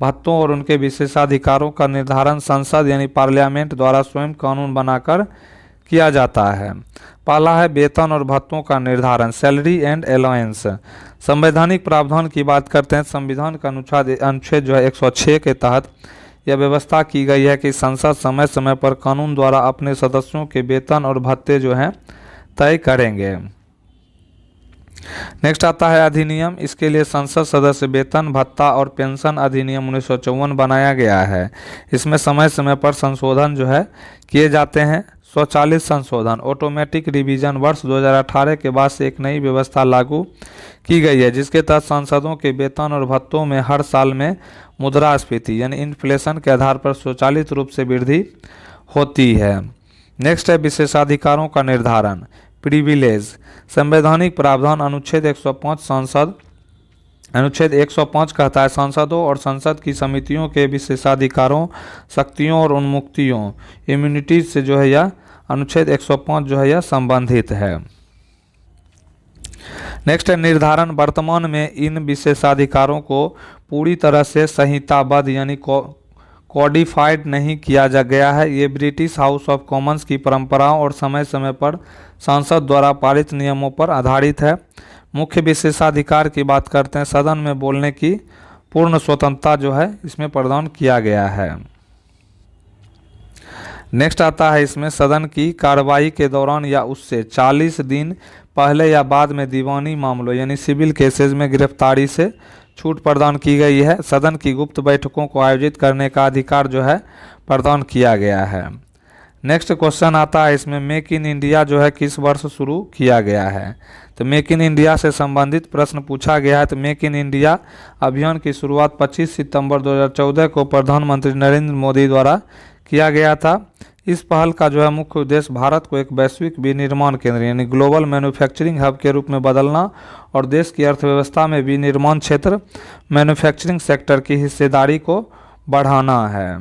भत्तों और उनके विशेषाधिकारों का निर्धारण संसद यानी पार्लियामेंट द्वारा स्वयं कानून बनाकर किया जाता है। पहला है वेतन और भत्तों का निर्धारण, सैलरी एंड अलाउंस। संवैधानिक प्रावधान की बात करते हैं। संविधान का अनुच्छेद जो है 106 के तहत यह व्यवस्था की गई है कि संसद समय समय पर कानून द्वारा अपने सदस्यों के वेतन और भत्ते जो हैं तय करेंगे। नेक्स्ट आता है अधिनियम। इसके लिए संसद सदस्य वेतन भत्ता और पेंशन अधिनियम 1954 बनाया गया है। इसमें समय समय पर संशोधन जो है किए जाते हैं। स्वचालित संशोधन ऑटोमेटिक रिवीजन वर्ष 2018 के बाद से एक नई व्यवस्था लागू की गई है, जिसके तहत सांसदों के वेतन और भत्तों में हर साल में मुद्रास्फीति यानी इन्फ्लेशन के आधार पर स्वचालित रूप से वृद्धि होती है। नेक्स्ट है विशेषाधिकारों का निर्धारण, प्रिविलेज। संवैधानिक प्रावधान अनुच्छेद 105 कहता है सांसदों और संसद की समितियों के विशेषाधिकारों, शक्तियों और उन्मुक्तियों इम्यूनिटीज से जो है यह अनुच्छेद 105 जो है यह संबंधित है। नेक्स्ट है निर्धारण। वर्तमान में इन विशेषाधिकारों को पूरी तरह से संहिताबद्ध यानी कोडिफाइड नहीं किया जा गया है। ये ब्रिटिश हाउस ऑफ कॉमन्स की परंपराओं और समय समय पर संसद द्वारा पारित नियमों पर आधारित है। मुख्य विशेषाधिकार की बात करते हैं। सदन में बोलने की पूर्ण स्वतंत्रता जो है इसमें प्रदान किया गया है। नेक्स्ट आता है इसमें सदन की कार्रवाई के दौरान या उससे 40 दिन पहले या बाद में दीवानी मामलों यानी सिविल केसेस में गिरफ्तारी से छूट प्रदान की गई है। सदन की गुप्त बैठकों को आयोजित करने का अधिकार जो है प्रदान किया गया है। नेक्स्ट क्वेश्चन आता है इसमें मेक इन इंडिया जो है किस वर्ष शुरू किया गया है? तो मेक इन इंडिया से संबंधित प्रश्न पूछा गया है। तो मेक इन इंडिया अभियान की शुरुआत 25 सितंबर 2014 को प्रधानमंत्री नरेंद्र मोदी द्वारा किया गया था। इस पहल का जो है मुख्य उद्देश्य भारत को एक वैश्विक विनिर्माण केंद्र यानी ग्लोबल मैन्युफैक्चरिंग हब के रूप में बदलना और देश की अर्थव्यवस्था में विनिर्माण क्षेत्र मैन्युफैक्चरिंग सेक्टर की हिस्सेदारी को बढ़ाना है।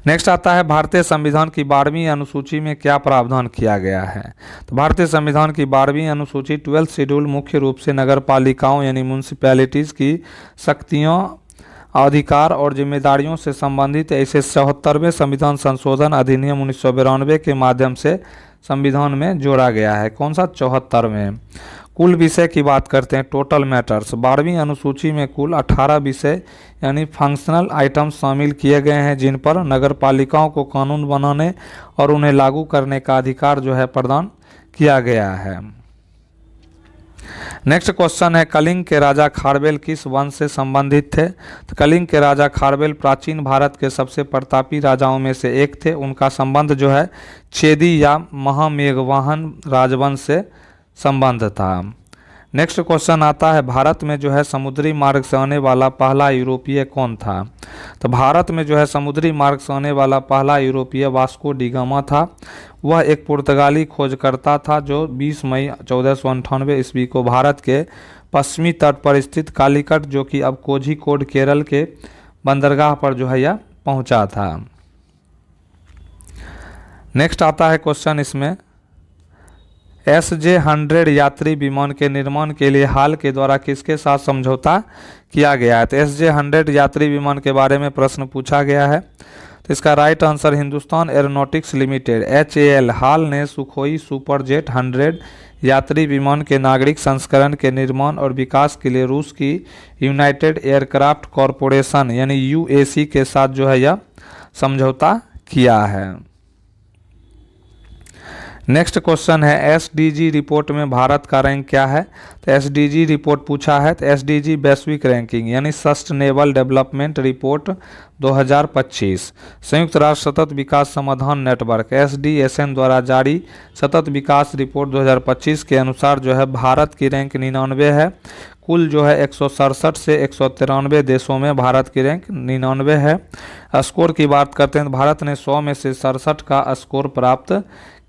नेक्स्ट आता है भारतीय संविधान की 12वीं अनुसूची में क्या प्रावधान किया गया है? तो भारतीय संविधान की 12वीं अनुसूची 12th शेड्यूल मुख्य रूप से नगर पालिकाओं यानी म्यूनसिपैलिटीज़ की शक्तियों, अधिकार और जिम्मेदारियों से संबंधित ऐसे 74वें संविधान संशोधन अधिनियम 1992 के माध्यम से संविधान में जोड़ा गया है। कौन सा? 74वें। कुल विषय की बात करते हैं, टोटल मैटर्स। 12वीं अनुसूची में कुल 18 विषय यानी फंक्शनल आइटम्स शामिल किए गए हैं, जिन पर नगर पालिकाओं को कानून बनाने और उन्हें लागू करने का अधिकार जो है प्रदान किया गया है। नेक्स्ट क्वेश्चन है कलिंग के राजा खारवेल किस वंश से संबंधित थे? तो कलिंग के राजा खारवेल प्राचीन भारत के सबसे प्रतापी राजाओं में से एक थे। उनका संबंध जो है चेदी या महामेघवाहन राजवंश से संबंध था। नेक्स्ट क्वेश्चन आता है भारत में जो है समुद्री मार्ग से आने वाला पहला यूरोपीय कौन था? तो भारत में जो है समुद्री मार्ग से आने वाला पहला यूरोपीय वास्को डी गामा था। वह एक पुर्तगाली खोजकर्ता था जो 20 मई 1498 ईस्वी को भारत के पश्चिमी तट पर स्थित कालीकट जो कि अब कोझिकोड केरल के बंदरगाह पर जो है यह पहुंचा था। नेक्स्ट आता है क्वेश्चन इसमें SJ-100 यात्री विमान के निर्माण के लिए हाल के द्वारा किसके साथ समझौता किया गया है? तो SJ-100 यात्री विमान के बारे में प्रश्न पूछा गया है। तो इसका right answer Hindustan aeronautics limited HAL हाल ने सुखोई सुपरजेट 100 यात्री विमान के नागरिक संस्करण के निर्माण और विकास के लिए रूस की यूनाइटेड एयरक्राफ्ट कॉरपोरेशन यानी UAC के साथ जो है यह समझौता किया है। नेक्स्ट क्वेश्चन है SDG रिपोर्ट में भारत का रैंक क्या है? तो SDG रिपोर्ट पूछा है। तो SDG वैश्विक रैंकिंग यानी सस्टेनेबल डेवलपमेंट रिपोर्ट 2025 संयुक्त राष्ट्र सतत विकास समाधान नेटवर्क SDSN द्वारा जारी सतत विकास रिपोर्ट 2025 के अनुसार जो है भारत की रैंक 99 है। कुल जो है 167 से 193 देशों में भारत की रैंक 99 है। स्कोर की बात करते हैं तो भारत ने 100 में से 67 का स्कोर प्राप्त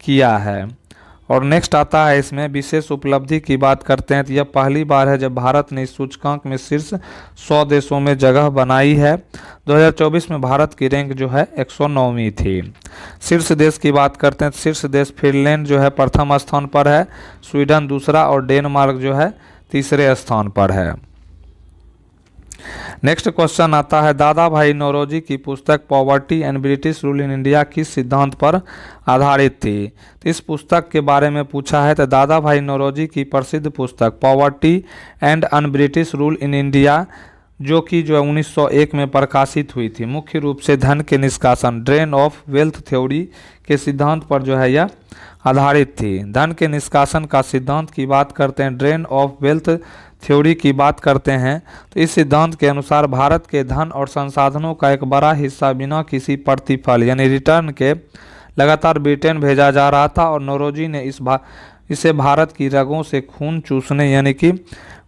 किया है। और नेक्स्ट आता है इसमें विशेष उपलब्धि की बात करते हैं तो यह पहली बार है जब भारत ने इस सूचकांक में शीर्ष 100 देशों में जगह बनाई है। 2024 में भारत की रैंक जो है 109वीं थी। शीर्ष देश की बात करते हैं तो शीर्ष देश फिनलैंड जो है प्रथम स्थान पर है, स्वीडन दूसरा और डेनमार्क जो है तीसरे स्थान पर है। नेक्स्ट क्वेश्चन आता है दादा भाई नौरोजी की पुस्तक poverty and British rule in India किस सिद्धांत पर आधारित थी। तो इस पुस्तक के बारे में पूछा है तो दादा भाई नौरोजी की प्रसिद्ध पुस्तक poverty and un British rule in India जो कि 1901 में प्रकाशित हुई थी, मुख्य रूप से धन के निष्कासन ड्रेन ऑफ वेल्थ थ्योरी के सिद्धांत पर जो है यह आधारित थी। धन के निष्कासन का सिद्धांत की बात करते हैं, ड्रेन ऑफ वेल्थ थ्योरी की बात करते हैं तो इस सिद्धांत के अनुसार भारत के धन और संसाधनों का एक बड़ा हिस्सा बिना किसी प्रतिफल यानी रिटर्न के लगातार ब्रिटेन भेजा जा रहा था और नौरोजी ने इसे भारत की रगों से खून चूसने यानी कि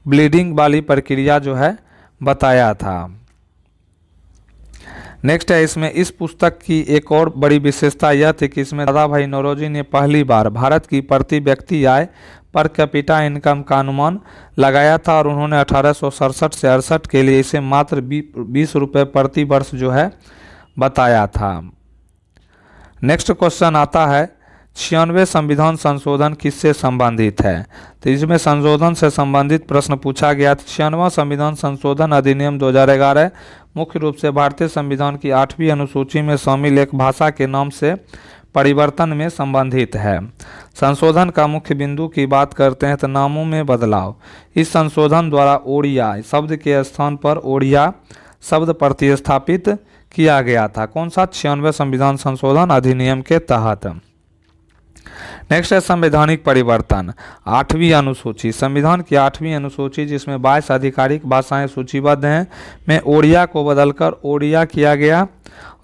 ब्लीडिंग वाली प्रक्रिया जो है बताया था। नेक्स्ट है इसमें इस पुस्तक की एक और बड़ी विशेषता यह थी कि इसमें दादा भाई नौरोजी ने पहली बार भारत की प्रति व्यक्ति आय पर कैपिटा इनकम का अनुमान लगाया था और उन्होंने 1867 से 68 के लिए इसे मात्र 20 रुपये प्रति वर्ष जो है बताया था। नेक्स्ट क्वेश्चन आता है 96वें संविधान संशोधन किससे संबंधित है। तो इसमें संशोधन से संबंधित प्रश्न पूछा गया। 96वां संविधान संशोधन अधिनियम 2011 मुख्य रूप से भारतीय संविधान की 8वीं अनुसूची में शामिल एक भाषा के नाम से परिवर्तन में संबंधित है। संशोधन का मुख्य बिंदु की बात करते हैं तो नामों में बदलाव। इस संशोधन द्वारा ओडिया शब्द के स्थान पर ओडिया शब्द प्रतिस्थापित किया गया था। कौन सा? 96वें संविधान संशोधन अधिनियम के तहत। नेक्स्ट है संवैधानिक परिवर्तन। 8वीं अनुसूची, संविधान की 8वीं अनुसूची जिसमें 22 आधिकारिक भाषाएं सूचीबद्ध हैं में ओडिया को बदलकर ओडिया किया गया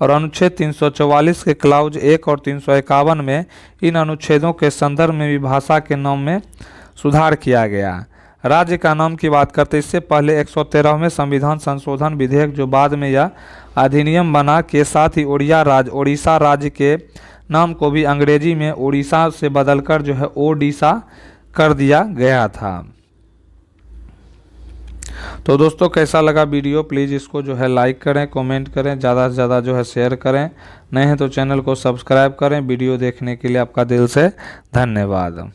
और अनुच्छेद 344 के क्लाउज 1 और 351 में इन अनुच्छेदों के संदर्भ में भी भाषा के नाम में सुधार किया गया। राज्य का नाम की बात करते इससे पहले 113वें संविधान संशोधन विधेयक जो बाद में यह अधिनियम बना के साथ ही ओडिशा राज्य के नाम को भी अंग्रेजी में ओडिशा से बदलकर जो है ओडिशा कर दिया गया था। तो दोस्तों कैसा लगा वीडियो, प्लीज़ इसको जो है लाइक करें, कमेंट करें, ज़्यादा से ज़्यादा जो है शेयर करें। नए हैं तो चैनल को सब्सक्राइब करें। वीडियो देखने के लिए आपका दिल से धन्यवाद।